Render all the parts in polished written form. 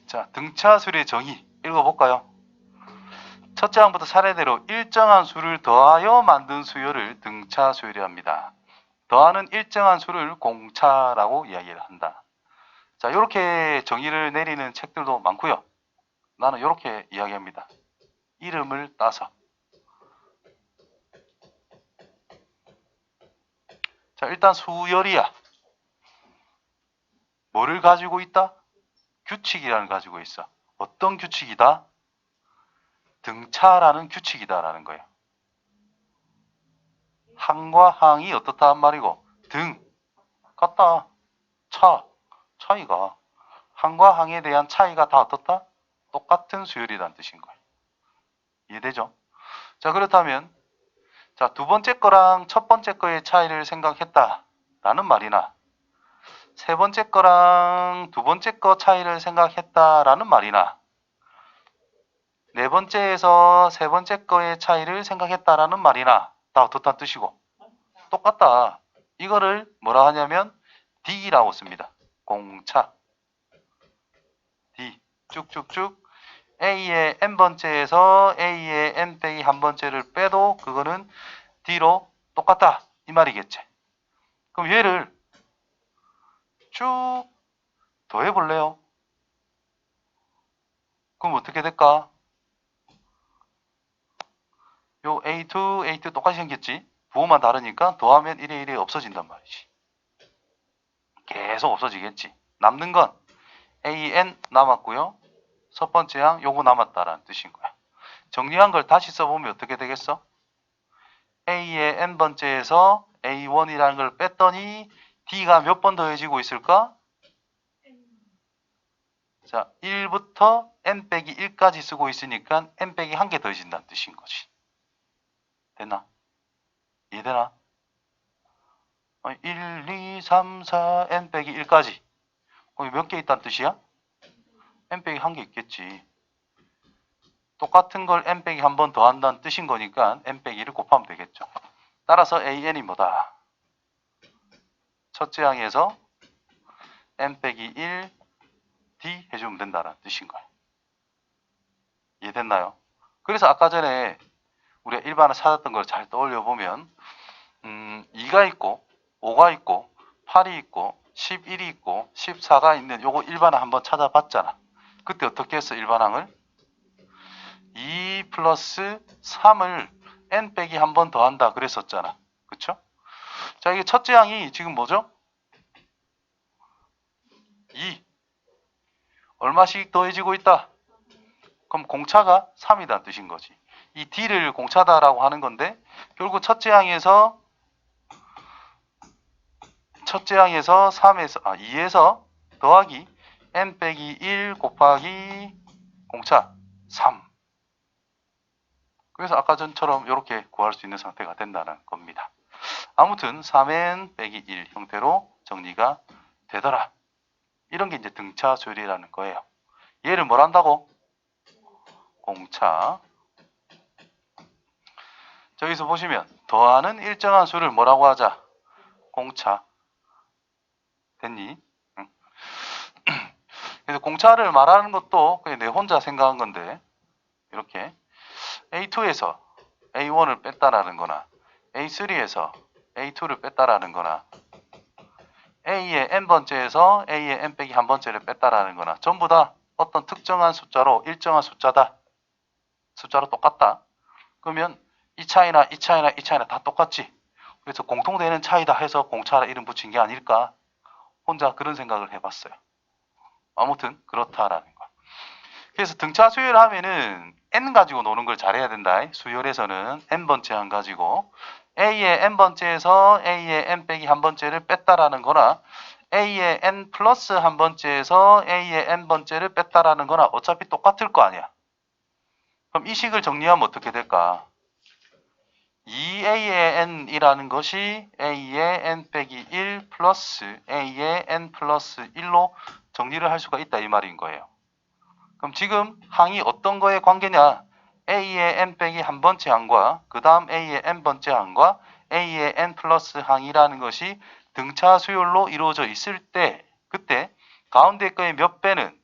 자, 등차 수열의 정의 읽어볼까요? 첫째 항부터 차례대로 일정한 수를 더하여 만든 수열을 등차 수열이랍니다. 더하는 일정한 수를 공차라고 이야기를 한다. 자, 이렇게 정의를 내리는 책들도 많고요. 나는 이렇게 이야기합니다. 이름을 따서. 자, 일단 수열이야. 뭐를 가지고 있다? 규칙이라는 걸 가지고 있어. 어떤 규칙이다? 등차라는 규칙이다라는 거예요. 항과 항이 어떻다는 말이고 등, 같다. 차이가. 항과 항에 대한 차이가 다 어떻다? 똑같은 수열이라는 뜻인 거예요. 이해되죠? 자, 그렇다면 자, 두 번째 거랑 첫 번째 거의 차이를 생각했다라는 말이나 세 번째 거랑 두 번째 거 차이를 생각했다라는 말이나 네 번째에서 세 번째 거의 차이를 생각했다라는 말이나 다 어떻다는 뜻이고 똑같다. 이거를 뭐라 하냐면 D라고 씁니다. 공차. D. 쭉쭉쭉 A의 n번째에서 A의 n 빼기 한 번째를 빼도 그거는 D로 똑같다. 이 말이겠지. 그럼 얘를 쭉 더해볼래요? 그럼 어떻게 될까? 요 A2, A2 똑같이 생겼지? 부호만 다르니까 더하면 1에 1에 없어진단 말이지. 계속 없어지겠지. 남는 건 AN 남았고요. 첫 번째 항 요거 남았다라는 뜻인 거야. 정리한 걸 다시 써보면 어떻게 되겠어? A의 n번째에서 A1이라는 걸 뺐더니 D가 몇 번 더해지고 있을까? 자, 1부터 n 빼기 1까지 쓰고 있으니까 n 빼기 1개 더해진다는 뜻인 거지. 됐나? 이해되나? 1, 2, 3, 4, n 빼기 1까지. 거기 몇 개 있다는 뜻이야? n 빼기 1개 있겠지. 똑같은 걸 n 빼기 한 번 더한다는 뜻인 거니까 n 빼기 1을 곱하면 되겠죠. 따라서 an이 뭐다? 첫째 항에서 n 빼기 1 D 해주면 된다는 뜻인 거예요. 이해됐나요? 그래서 아까 전에 우리가 일반을 찾았던 걸 잘 떠올려 보면 2가 있고 5가 있고 8이 있고 11이 있고 14가 있는 요거 일반항 한번 찾아봤잖아. 그때 어떻게 했어? 일반항을 2 플러스 3을 n 빼기 한 번 더한다 그랬었잖아. 그쵸? 자, 이게 첫째 항이 지금 뭐죠? 2 얼마씩 더해지고 있다? 그럼 공차가 3이라는 뜻인 거지. 이 D를 공차다라고 하는 건데 결국 첫째 항에서 3에서 2에서 더하기 n 빼기 1 곱하기 공차 3. 그래서 아까 전처럼 이렇게 구할 수 있는 상태가 된다는 겁니다. 아무튼 3n 빼기 1 형태로 정리가 되더라. 이런 게 이제 등차 수열이라는 거예요. 얘를 뭘 한다고? 공차. 저기서 보시면 더하는 일정한 수를 뭐라고 하자? 공차. 됐니? 응. 그래서 공차를 말하는 것도 그냥 내 혼자 생각한 건데 이렇게 A2에서 A1을 뺐다라는 거나 A3에서 A2를 뺐다라는 거나 A의 n번째에서 A의 n 빼기 한 번째를 뺐다라는 거나 전부 다 어떤 특정한 숫자로 일정한 숫자다. 숫자로 똑같다. 그러면 이 차이나 이 차이나 이 차이나 다 똑같지. 그래서 공통되는 차이다 해서 공차라 이름 붙인 게 아닐까. 혼자 그런 생각을 해봤어요. 아무튼 그렇다라는 거. 그래서 등차 수열하면은 n 가지고 노는 걸 잘해야 된다. 수열에서는 n번째 한 가지고 A의 n번째에서 A의 n 빼기 한 번째를 뺐다라는 거나 A의 n 플러스 한 번째에서 A의 n번째를 뺐다라는 거나 어차피 똑같을 거 아니야. 그럼 이 식을 정리하면 어떻게 될까? 2A의 n이라는 것이 A의 n 빼기 1 플러스 A의 n 플러스 1로 정리를 할 수가 있다 이 말인 거예요. 그럼 지금 항이 어떤 거에 관계냐? A의 n 빼기 한 번째 항과 그 다음 A의 n 번째 항과 A의 n 플러스 항이라는 것이 등차 수열로 이루어져 있을 때 그때 가운데 거의 몇 배는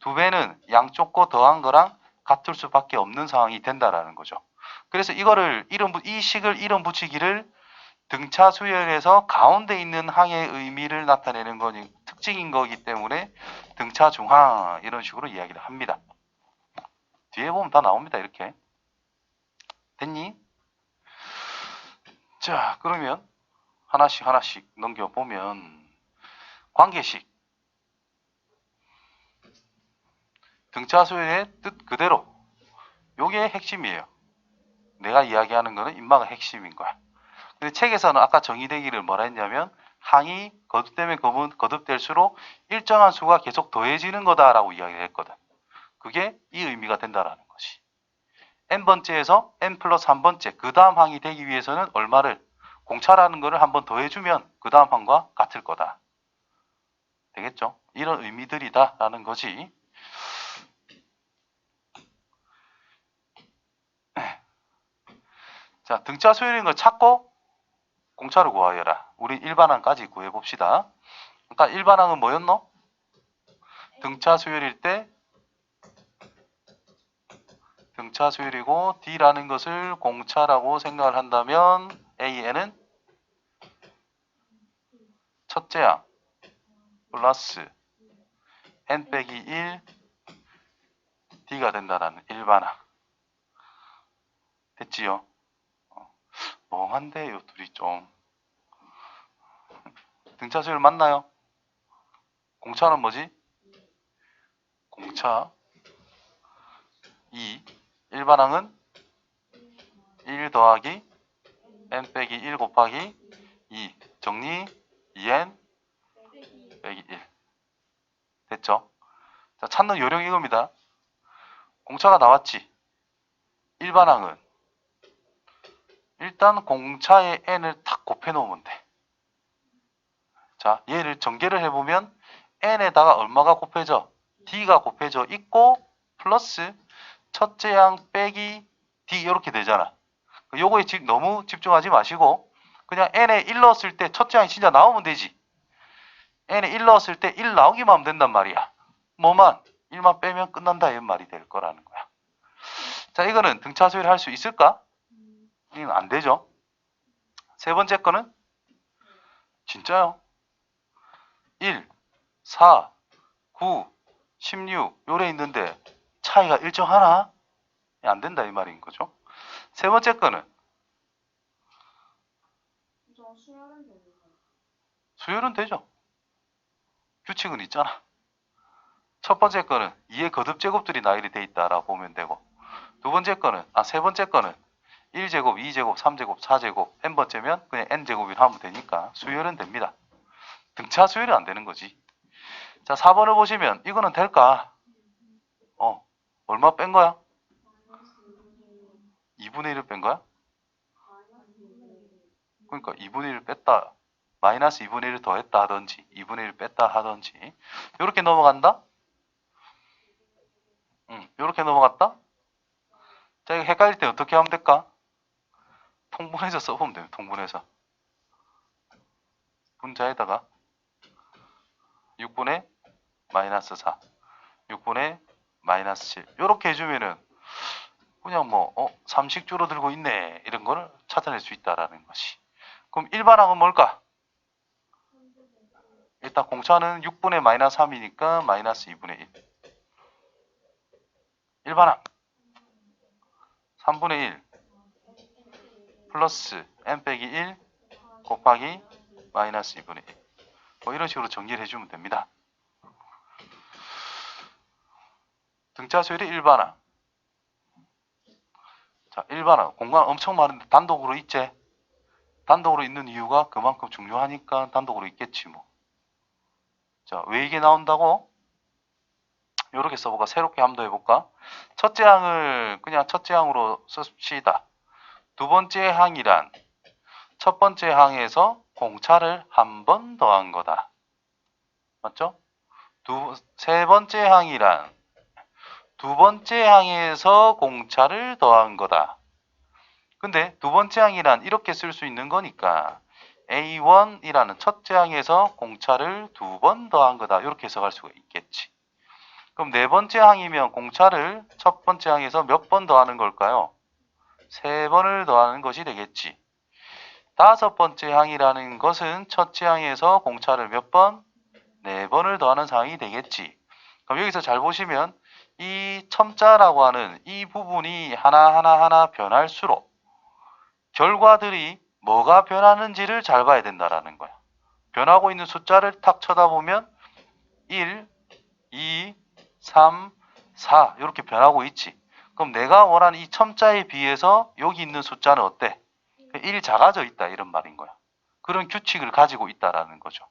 두 배는 양쪽 거 더한 거랑 같을 수밖에 없는 상황이 된다라는 거죠. 그래서 이거를 이 식을 이름 붙이기를 등차 수열에서 가운데 있는 항의 의미를 나타내는 거니 특징인 거기 때문에 등차 중항 이런 식으로 이야기를 합니다. 뒤에 보면 다 나옵니다. 이렇게. 됐니? 자, 그러면 하나씩 넘겨보면 관계식. 등차 수열의 뜻 그대로. 요게 핵심이에요. 내가 이야기하는 거는 인마가 핵심인 거야. 근데 책에서는 아까 정의되기를 뭐라 했냐면 항이 거듭되면 거듭될수록 일정한 수가 계속 더해지는 거다라고 이야기를 했거든. 그게 이 의미가 된다라는 것이. n번째에서 n 플러스 한 번째 그 다음 항이 되기 위해서는 얼마를 공차라는 거를 한번 더해주면 그 다음 항과 같을 거다. 되겠죠? 이런 의미들이다라는 거지. 자, 등차 수열인 걸 찾고 공차를 구하여라. 우리 일반항까지 구해봅시다. 그러니까 일반항은 뭐였노? 등차 수열일 때 등차 수열이고 D라는 것을 공차라고 생각을 한다면 AN은 첫째 항 플러스 N 빼기 1 D가 된다는 일반항. 됐지요? 멍한데 요 둘이 좀. 등차 수열 맞나요? 공차는 뭐지? 공차 2 일반항은 1 더하기 n 빼기 1 곱하기 2 정리 2n 빼기 1 됐죠? 자, 찾는 요령 이겁니다. 공차가 나왔지? 일반항은 일단 공차의 n을 탁 곱해 놓으면 돼. 자, 얘를 전개를 해보면 n에다가 얼마가 곱해져? d가 곱해져 있고 플러스 첫째 항 빼기 d 이렇게 되잖아. 요거에 너무 집중하지 마시고 그냥 n에 1 넣었을 때 첫째 항이 진짜 나오면 되지. n에 1 넣었을 때 1 나오기만 하면 된단 말이야. 뭐만 1만 빼면 끝난다 이런 말이 될 거라는 거야. 자, 이거는 등차 수열 할 수 있을까? 이건 안 되죠. 세 번째 거는 진짜요. 1, 4, 9, 16 요래 있는데 차이가 일정하나? 안 된다 이 말인 거죠. 세 번째 거는 수열은 되죠. 규칙은 있잖아. 첫 번째 거는 2의 거듭 제곱들이 나열이 돼 있다라고 보면 되고 두 번째 거는 세 번째 거는 1제곱, 2제곱, 3제곱, 4제곱 n번째면 그냥 n제곱이라 하면 되니까 수열은 됩니다. 등차 수열이 안 되는 거지. 자, 4번을 보시면 이거는 될까? 얼마 뺀 거야? 2분의 1을 뺀 거야? 그러니까 2분의 1을 뺐다. 마이너스 2분의 1을 더했다 하든지 2분의 1을 뺐다 하든지 이렇게 넘어간다? 이렇게 넘어갔다? 자, 이거 헷갈릴 때 어떻게 하면 될까? 통분해서 써보면 돼요. 통분해서. 분자에다가 6분의 마이너스 4 6분의 마이너스 7 이렇게 해주면은 그냥 삼식 줄어들고 있네 이런 거를 찾아낼 수 있다라는 것이. 그럼 일반항은 뭘까? 일단 공차는 6분의 마이너스 3이니까 마이너스 2분의 1 일반항 3분의 1 플러스 n 빼기 1 곱하기 마이너스 2분의 1 이런 식으로 정리를 해주면 됩니다. 등차 수열의 일반항. 자, 일반항 공간 엄청 많은데 단독으로 있지? 단독으로 있는 이유가 그만큼 중요하니까 단독으로 있겠지 뭐. 자, 왜 이게 나온다고? 이렇게 써볼까? 새롭게 한번 더 해볼까? 첫째 항을 그냥 첫째 항으로 씁시다. 두 번째 항이란 첫 번째 항에서 공차를 한 번 더한 거다. 맞죠? 세 번째 항이란 두 번째 항에서 공차를 더한 거다. 근데 두 번째 항이란 이렇게 쓸 수 있는 거니까 A1이라는 첫째 항에서 공차를 두 번 더한 거다. 이렇게 해석할 수가 있겠지. 그럼 네 번째 항이면 공차를 첫 번째 항에서 몇 번 더하는 걸까요? 세 번을 더하는 것이 되겠지. 다섯 번째 항이라는 것은 첫째 항에서 공차를 몇 번? 네 번을 더하는 상황이 되겠지. 그럼 여기서 잘 보시면 이 첨자라고 하는 이 부분이 하나하나 변할수록 결과들이 뭐가 변하는지를 잘 봐야 된다라는 거야. 변하고 있는 숫자를 탁 쳐다보면 1, 2, 3, 4 이렇게 변하고 있지. 그럼 내가 원하는 이 첨자에 비해서 여기 있는 숫자는 어때? 1 작아져 있다 이런 말인 거야. 그런 규칙을 가지고 있다라는 거죠.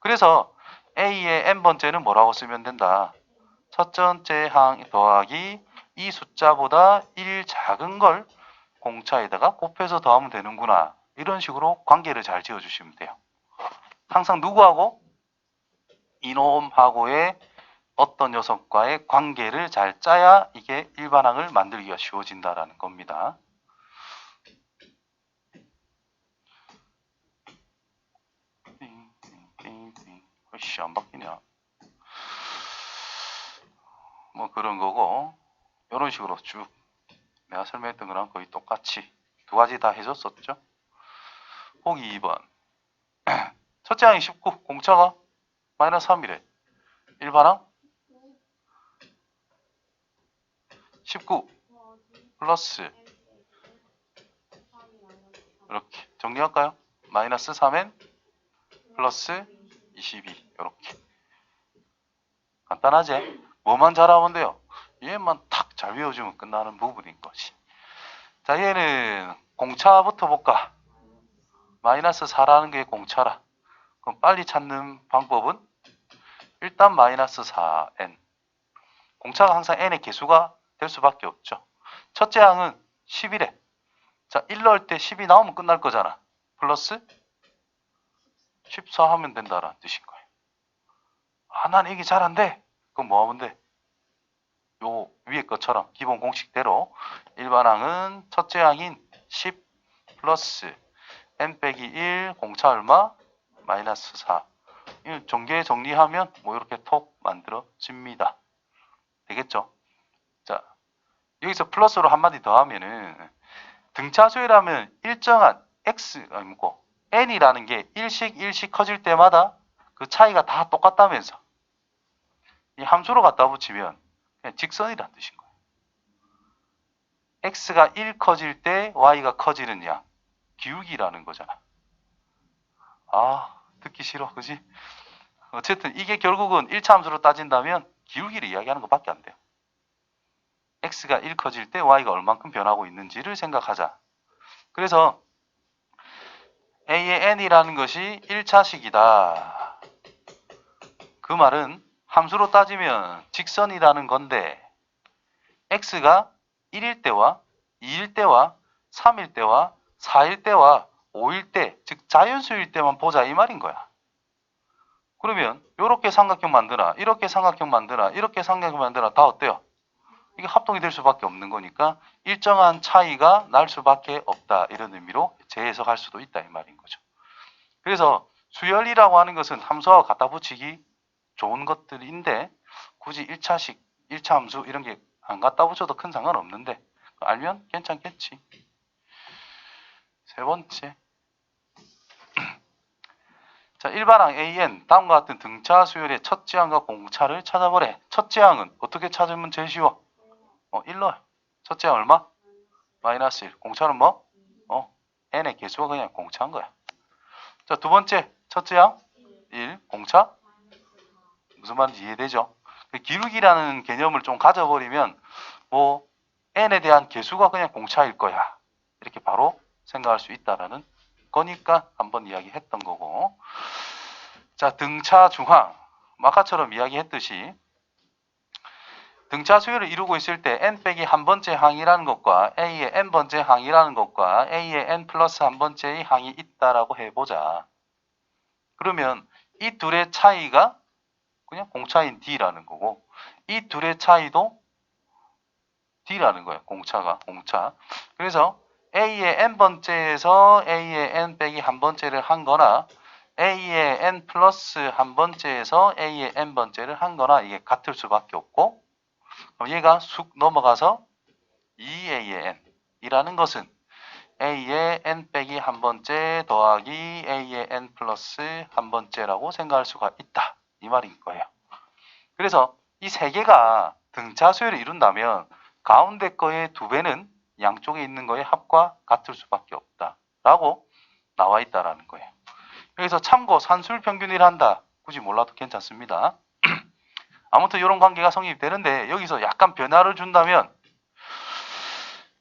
그래서 A의 n번째는 뭐라고 쓰면 된다? 첫 번째 항 더하기 이 숫자보다 1 작은 걸 공차에다가 곱해서 더하면 되는구나. 이런 식으로 관계를 잘 지어주시면 돼요. 항상 누구하고? 이놈하고의 어떤 녀석과의 관계를 잘 짜야 이게 일반항을 만들기가 쉬워진다라는 겁니다. 씨, 안 바뀌냐? 뭐 그런 거고 이런 식으로 쭉 내가 설명했던 거랑 거의 똑같이 두 가지 다 해줬었죠. 보기 2번 첫째 항이 19 공차가 마이너스 3이래. 일반항 19 플러스 이렇게 정리할까요? 마이너스 3n 플러스 22 이렇게 간단하지? 뭐만 잘하면 돼요? 얘만 탁 잘 외워주면 끝나는 부분인 것이. 자, 얘는 공차부터 볼까? 마이너스 4라는 게 공차라. 그럼 빨리 찾는 방법은 일단 마이너스 4n. 공차가 항상 n의 개수가 될 수밖에 없죠. 첫째 항은 10이래. 자, 1 넣을 때 10이 나오면 끝날 거잖아. 플러스 14 하면 된다라는 뜻인 거예요. 아, 난 이게 잘 안 돼. 그럼 뭐 하면 돼? 요 위에 것처럼 기본 공식대로 일반항은 첫째 항인 10 플러스 n 빼기 1 공차 얼마? 마이너스 4. 정계 정리하면 뭐 이렇게 톡 만들어집니다. 되겠죠? 자, 여기서 플러스로 한마디 더 하면은 등차수열하면 일정한 x 아니고 n이라는 게 일씩 커질 때마다 그 차이가 다 똑같다면서 이 함수로 갖다 붙이면 그냥 직선이란 뜻인 거예요. x가 1 커질 때 y가 커지는 양 기울기라는 거잖아. 아, 듣기 싫어, 그지? 어쨌든 이게 결국은 1차 함수로 따진다면 기울기를 이야기하는 것밖에 안 돼요. x가 1 커질 때 y가 얼만큼 변하고 있는지를 생각하자. 그래서 a의 n이라는 것이 1차식이다. 그 말은 함수로 따지면 직선이라는 건데 x가 1일 때와 2일 때와 3일 때와 4일 때와 5일 때, 즉 자연수일 때만 보자 이 말인 거야. 그러면 이렇게 삼각형 만드나 이렇게 삼각형 만드나 이렇게 삼각형 만드나 다 어때요? 이게 합동이 될 수밖에 없는 거니까 일정한 차이가 날 수밖에 없다 이런 의미로 재해석할 수도 있다 이 말인 거죠. 그래서 수열이라고 하는 것은 함수와 갖다 붙이기 좋은 것들인데 굳이 1차식, 1차 함수 이런 게 안 갖다 붙여도 큰 상관없는데 알면 괜찮겠지. 세 번째. 자, 일반항 AN 다음과 같은 등차 수열의 첫째 항과 공차를 찾아보래. 첫째 항은 어떻게 찾으면 제일 쉬워? 1로. 첫째 항 얼마? 마이너스 1. 공차는 뭐? n의 개수가 그냥 공차인 거야. 자, 두 번째. 첫째 항 1. 공차? 무슨 말인지 이해되죠? 기울기라는 개념을 좀 가져버리면 뭐 n에 대한 개수가 그냥 공차일 거야. 이렇게 바로 생각할 수 있다라는 거니까 한번 이야기했던 거고. 자, 등차 중항. 아까처럼 이야기했듯이 등차 수열을 이루고 있을 때 n 빼기 한 번째 항이라는 것과 a의 n 번째 항이라는 것과 a의 n 플러스 한 번째의 항이 있다라고 해보자. 그러면 이 둘의 차이가 그냥 공차인 d라는 거고 이 둘의 차이도 d라는 거예요. 공차. 그래서 a의 n 번째에서 a의 n 빼기 한 번째를 한 거나 A의 n 플러스 한 번째에서 A의 n 번째를 한 거나 이게 같을 수밖에 없고, 그럼 얘가 쑥 넘어가서 2A의 n 이라는 것은 A의 n 빼기 한 번째 더하기 A의 n 플러스 한 번째라고 생각할 수가 있다. 이 말인 거예요. 그래서 이 세 개가 등차 수열을 이룬다면 가운데 거의 2배는 양쪽에 있는 거의 합과 같을 수밖에 없다. 라고 나와 있다라는 거예요. 여기서 참고 산술 평균이라 한다. 굳이 몰라도 괜찮습니다. 아무튼 이런 관계가 성립되는데 여기서 약간 변화를 준다면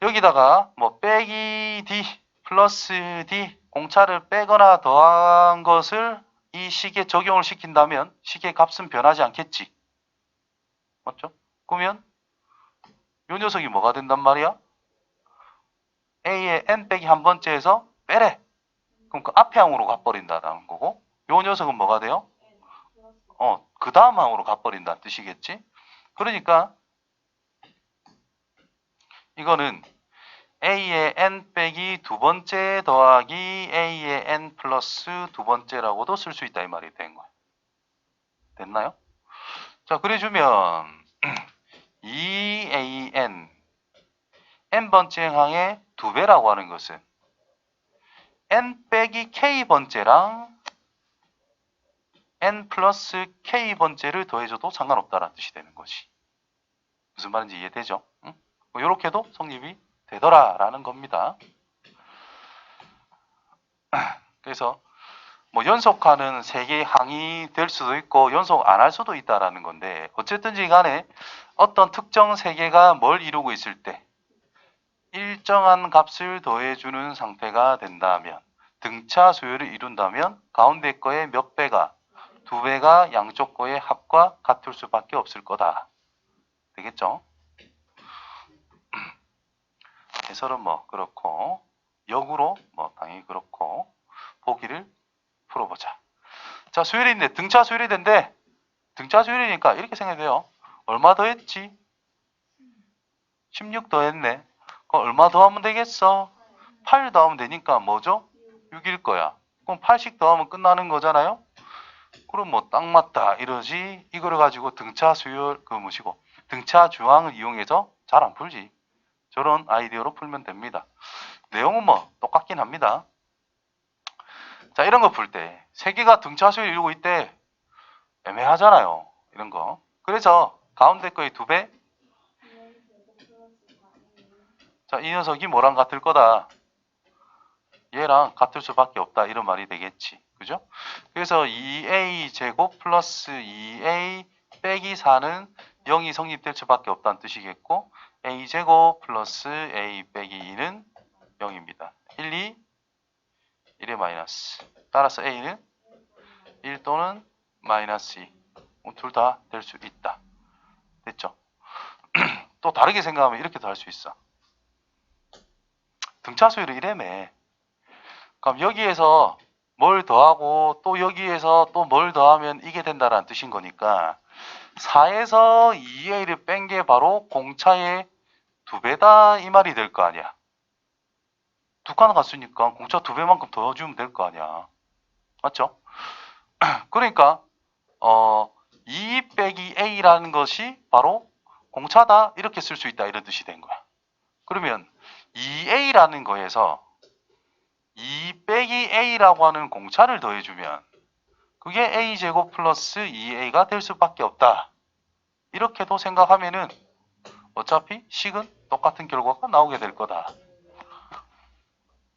여기다가 뭐 빼기 D 플러스 D 공차를 빼거나 더한 것을 이 식에 적용을 시킨다면 식의 값은 변하지 않겠지. 맞죠? 그러면 이 녀석이 뭐가 된단 말이야? A의 n 빼기 한 번째에서 빼래. 그럼 그 앞에 항으로 가버린다라는 거고, 요 녀석은 뭐가 돼요? 그 다음 항으로 가버린다는 뜻이겠지? 그러니까 이거는 A의 n 빼기 두 번째 더하기 A의 n 플러스 두 번째라고도 쓸 수 있다 이 말이 된 거야. 됐나요? 자, 그래주면 2AN n번째 항의 두 배라고 하는 것은 n 빼기 k번째랑 n 플러스 k번째를 더해줘도 상관없다라는 뜻이 되는 거지. 무슨 말인지 이해되죠? 응? 뭐 이렇게도 성립이 되더라라는 겁니다. 그래서 뭐 연속하는 세 개의 항이 될 수도 있고 연속 안 할 수도 있다라는 건데 어쨌든지 간에 어떤 특정 세 개가 뭘 이루고 있을 때 일정한 값을 더해주는 상태가 된다면 등차 수열을 이룬다면 가운데 거의 몇 배가 두 배가 양쪽 거의 합과 같을 수밖에 없을 거다. 되겠죠? 해설은 뭐 그렇고 역으로 뭐 당연히 그렇고 보기를 풀어보자. 자, 수열인데 등차 수열이 된대. 등차 수열이니까 이렇게 생각해요. 얼마 더했지? 16 더했네. 그럼 얼마 더하면 되겠어? 8 더하면 되니까 뭐죠? 6일 거야. 그럼 8씩 더하면 끝나는 거잖아요? 그럼 뭐 딱 맞다 이러지. 이거를 가지고 등차 수열 그 뭐시고 등차 주항을 이용해서 잘 안 풀지. 저런 아이디어로 풀면 됩니다. 내용은 뭐 똑같긴 합니다. 자, 이런 거 풀 때 세 개가 등차 수열 이루고 있대. 애매하잖아요. 이런 거. 그래서 가운데 거의 두 배. 자, 이 녀석이 뭐랑 같을 거다. 얘랑 같을 수밖에 없다. 이런 말이 되겠지. 그죠? 그래서 2a 제곱 플러스 2a 빼기 4는 0이 성립될 수밖에 없다는 뜻이겠고 a 제곱 플러스 a 빼기 2는 0입니다. 1, 2, 1의 마이너스. 따라서 a는 1 또는 마이너스 2. 둘 다 될 수 있다. 됐죠? 또 다르게 생각하면 이렇게도 할 수 있어. 등차 수열을 이래매. 그럼 여기에서 뭘 더하고 또 여기에서 또 뭘 더하면 이게 된다라는 뜻인 거니까 4에서 2a를 뺀 게 바로 공차의 두 배다 이 말이 될 거 아니야. 두 칸 갔으니까 공차 두 배만큼 더해주면 될 거 아니야. 맞죠? 그러니까 2 빼기 a라는 것이 바로 공차다 이렇게 쓸 수 있다 이런 뜻이 된 거야. 그러면 2a라는 거에서 2 빼기 a라고 하는 공차를 더해주면 그게 a제곱 플러스 2a가 될 수밖에 없다. 이렇게도 생각하면은 어차피 식은 똑같은 결과가 나오게 될 거다.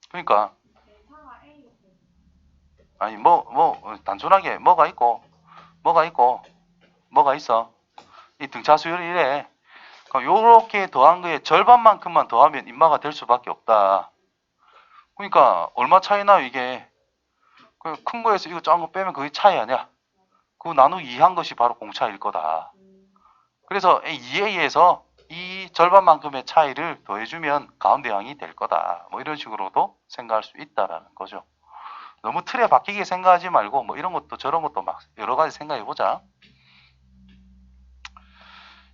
그러니까 아니 단순하게 뭐가 있고 뭐가 있어. 이 등차 수열이 이래. 그럼 요렇게 더한 거에 절반만큼만 더하면 인마가 될 수밖에 없다. 그러니까 얼마 차이 나요 이게. 큰 거에서 이거 작은 거 빼면 그게 차이 아니야. 그거 나누기 2한 것이 바로 공차일 거다. 그래서 2a에서 이 절반만큼의 차이를 더해주면 가운데 항이 될 거다. 뭐 이런 식으로도 생각할 수 있다라는 거죠. 너무 틀에 박히게 생각하지 말고 뭐 이런 것도 저런 것도 막 여러 가지 생각해 보자.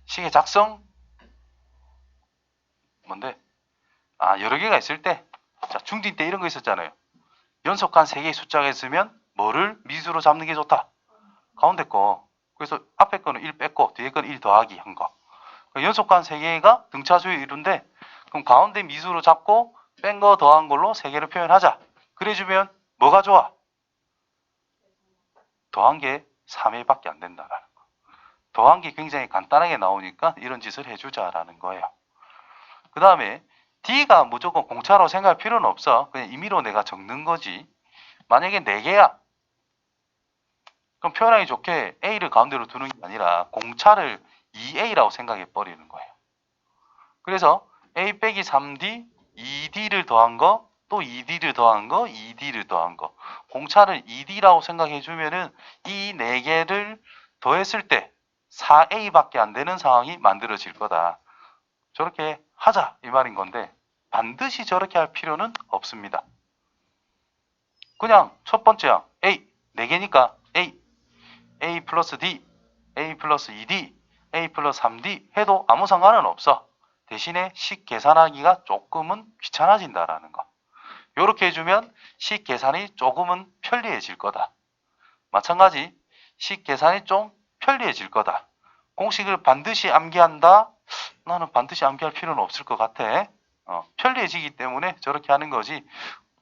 식의 작성 뭔데? 여러 개가 있을 때 자, 중딩 때 이런 거 있었잖아요. 연속한 3개의 숫자가 있으면 뭐를 미수로 잡는 게 좋다? 가운데 거. 그래서 앞에 거는 1 뺐고 뒤에 거는 1 더하기 한 거. 연속한 3개가 등차수의 이루인데 그럼 가운데 미수로 잡고 뺀 거 더한 걸로 3개를 표현하자. 그래주면 뭐가 좋아? 더한 게 3회밖에 안 된다라는 거. 더한 게 굉장히 간단하게 나오니까 이런 짓을 해주자라는 거예요. 그 다음에 D가 무조건 공차로 생각할 필요는 없어. 그냥 임의로 내가 적는 거지. 만약에 4개야. 그럼 표현하기 좋게 A를 가운데로 두는 게 아니라 공차를 2A라고 생각해 버리는 거예요. 그래서 A 빼기 3D, 2D를 더한 거, 또 2D를 더한 거, 2D를 더한 거. 공차를 2D라고 생각해 주면은 이 4개를 더했을 때 4A밖에 안 되는 상황이 만들어질 거다. 저렇게 하자 이 말인 건데 반드시 저렇게 할 필요는 없습니다. 그냥 첫 번째 항 A 4개니까 A 플러스 D, A 플러스 2D, A 플러스 3D 해도 아무 상관은 없어. 대신에 식 계산하기가 조금은 귀찮아진다라는 거. 이렇게 해주면 식 계산이 조금은 편리해질 거다. 마찬가지 식 계산이 좀 편리해질 거다. 공식을 반드시 암기한다? 나는 반드시 암기할 필요는 없을 것 같아. 편리해지기 때문에 저렇게 하는 거지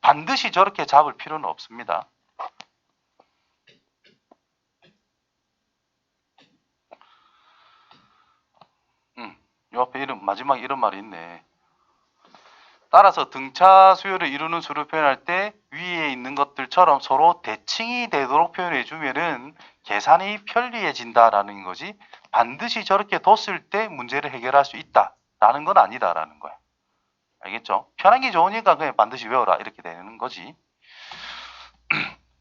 반드시 저렇게 잡을 필요는 없습니다. 요 앞에 마지막에 이런 말이 있네. 따라서 등차 수열을 이루는 수를 표현할 때 위에 있는 것들처럼 서로 대칭이 되도록 표현해 주면은 계산이 편리해진다라는 거지 반드시 저렇게 뒀을 때 문제를 해결할 수 있다라는 건 아니다라는 거야. 알겠죠? 편한 게 좋으니까 그냥 반드시 외워라 이렇게 되는 거지.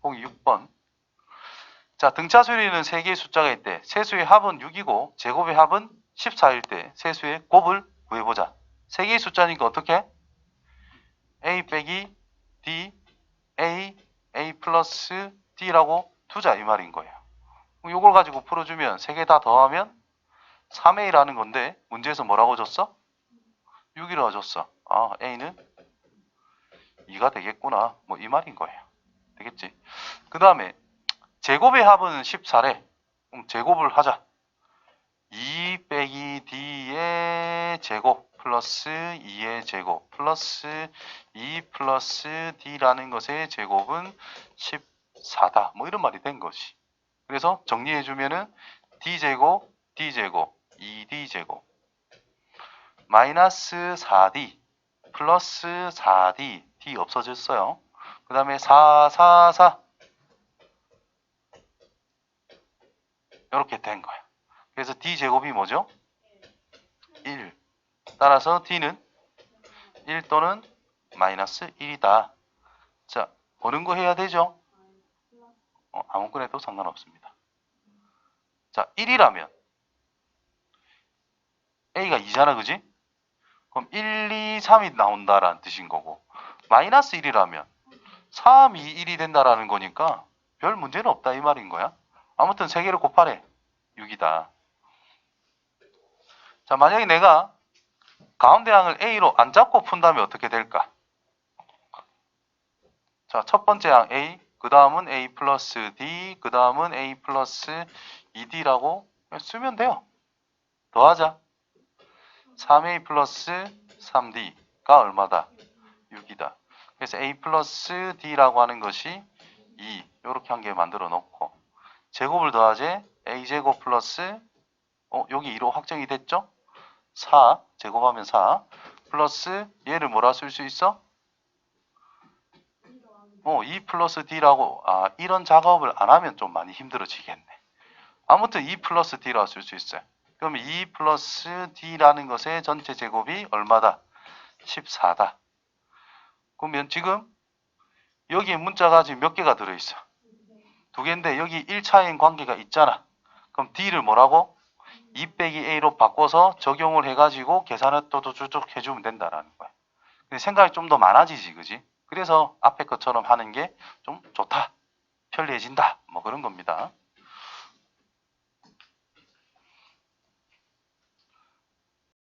보기 6번. 자, 등차 수열에는 3개의 숫자가 있대. 세수의 합은 6이고 제곱의 합은 14일 때 세수의 곱을 구해보자. 3개의 숫자니까 어떻게? A 빼기 D, A 플러스 D라고 두자 이 말인 거예요. 이걸 가지고 풀어주면 3개 다 더하면 3A라는 건데 문제에서 뭐라고 줬어? 6이라고 줬어. 아, A는 2가 되겠구나. 뭐 이 말인 거예요. 되겠지? 그 다음에 제곱의 합은 14래. 그럼 제곱을 하자. 2 빼기 D의 제곱 플러스 2의 제곱 플러스 2 플러스 D라는 것의 제곱은 14다. 뭐 이런 말이 된 것이. 그래서 정리해주면은 D제곱, D제곱, 2D제곱 마이너스 4D 플러스 4D D 없어졌어요. 그 다음에 4, 4, 4 이렇게 된 거야. 그래서 D제곱이 뭐죠? 1. 따라서 D는 1 또는 마이너스 1이다. 자, 옳은 거 해야 되죠? 아무거나 해도 상관없습니다. 자, 1이라면 A가 2잖아, 그지? 그럼 1, 2, 3이 나온다라는 뜻인 거고 마이너스 1이라면 3, 2, 1이 된다라는 거니까 별 문제는 없다 이 말인 거야. 아무튼 3개를 곱하래. 6이다. 자, 만약에 내가 가운데 항을 A로 안 잡고 푼다면 어떻게 될까? 자, 첫 번째 항 A, 그 다음은 A 플러스 D, 그 다음은 A 플러스 2D라고 쓰면 돼요. 더하자. 3A 플러스 3D가 얼마다? 6이다. 그래서 A 플러스 D라고 하는 것이 2, 이렇게 한 개 만들어 놓고 제곱을 더하지. A제곱 플러스 여기 2로 확정이 됐죠? 4, 제곱하면 4 플러스 얘를 뭐라 쓸 수 있어? 2 플러스 D라고 이런 작업을 안 하면 좀 많이 힘들어지겠네. 아무튼 2 플러스 D라고 쓸 수 있어요. 그럼 2 플러스 D라는 것의 전체 제곱이 얼마다? 14다. 그러면 지금 여기에 문자가 지금 몇 개가 들어있어? 2개인데 여기 1차인 관계가 있잖아. 그럼 D를 뭐라고? 2 빼기 A로 바꿔서 적용을 해가지고 계산을 또 쭉쭉 해주면 된다라는 거야. 근데 생각이 좀 더 많아지지, 그지? 그래서 앞에 것처럼 하는 게 좀 좋다, 편리해진다, 뭐 그런 겁니다.